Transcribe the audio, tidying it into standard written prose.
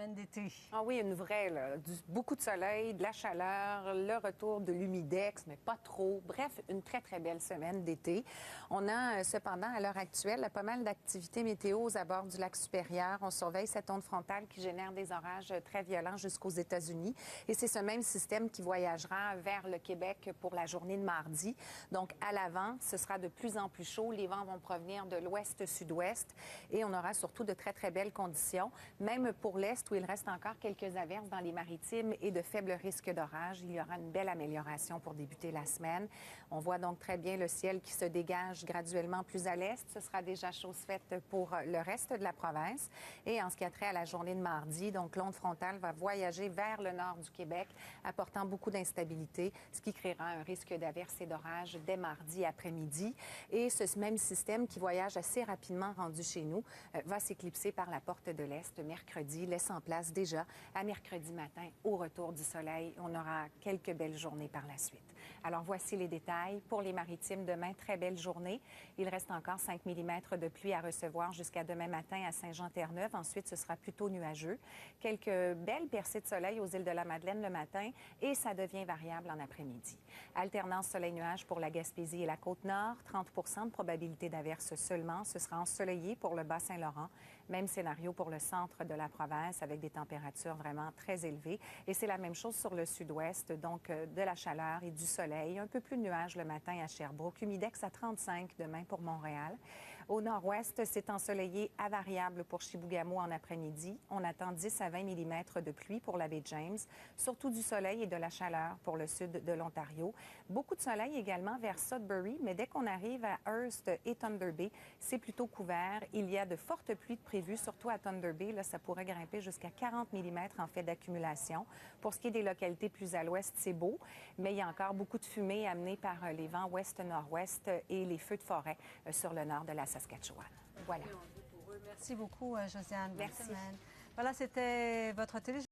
semaine d'été. Ah oui, une vraie, là. Beaucoup de soleil, de la chaleur, le retour de l'humidex, mais pas trop. Bref, une très, très belle semaine d'été. On a cependant, à l'heure actuelle, pas mal d'activités météo aux abords du lac supérieur. On surveille cette onde frontale qui génère des orages très violents jusqu'aux États-Unis. Et c'est ce même système qui voyagera vers le Québec pour la journée de mardi. Donc, à l'avant, ce sera de plus en plus chaud. Les vents vont provenir de l'ouest-sud-ouest et on aura surtout de très, très belles conditions, même pour l'est où il reste encore quelques averses dans les maritimes et de faibles risques d'orage. Il y aura une belle amélioration pour débuter la semaine. On voit donc très bien le ciel qui se dégage graduellement plus à l'est. Ce sera déjà chose faite pour le reste de la province. Et en ce qui a trait à la journée de mardi, donc l'onde frontale va voyager vers le nord du Québec, apportant beaucoup d'instabilité, ce qui créera un risque d'averses et d'orages dès mardi après-midi. Et ce même système qui voyage assez rapidement rendu chez nous va s'éclipser par la porte de l'Est mercredi, laissant place déjà à mercredi matin au retour du soleil. On aura quelques belles journées par la suite. Alors voici les détails. Pour les maritimes, demain, très belle journée. Il reste encore 5 mm de pluie à recevoir jusqu'à demain matin à Saint-Jean-Terre-Neuve. Ensuite, ce sera plutôt nuageux. Quelques belles percées de soleil aux îles de la Madeleine le matin et ça devient variable en après-midi. Alternance soleil-nuage pour la Gaspésie et la Côte-Nord. 30 de probabilité d'averse seulement. Ce sera ensoleillé pour le Bas-Saint-Laurent. Même scénario pour le centre de la province avec des températures vraiment très élevées. Et c'est la même chose sur le sud-ouest, donc de la chaleur et du soleil. Un peu plus de nuages le matin à Sherbrooke. Humidex à 35 demain pour Montréal. Au nord-ouest, c'est ensoleillé à variable pour Chibougamau en après-midi. On attend 10 à 20 mm de pluie pour la baie James. Surtout du soleil et de la chaleur pour le sud de l'Ontario. Beaucoup de soleil également vers Sudbury, mais dès qu'on arrive à Hearst et Thunder Bay, c'est plutôt couvert. Il y a de fortes pluies prévues, surtout à Thunder Bay. Là, ça pourrait grimper jusqu'à 40 mm en fait d'accumulation. Pour ce qui est des localités plus à l'ouest, c'est beau, mais il y a encore beaucoup de fumée amenée par les vents ouest-nord-ouest et les feux de forêt sur le nord de la Saskatchewan. Voilà. Merci beaucoup, Josiane. Merci. Voilà, c'était votre télé.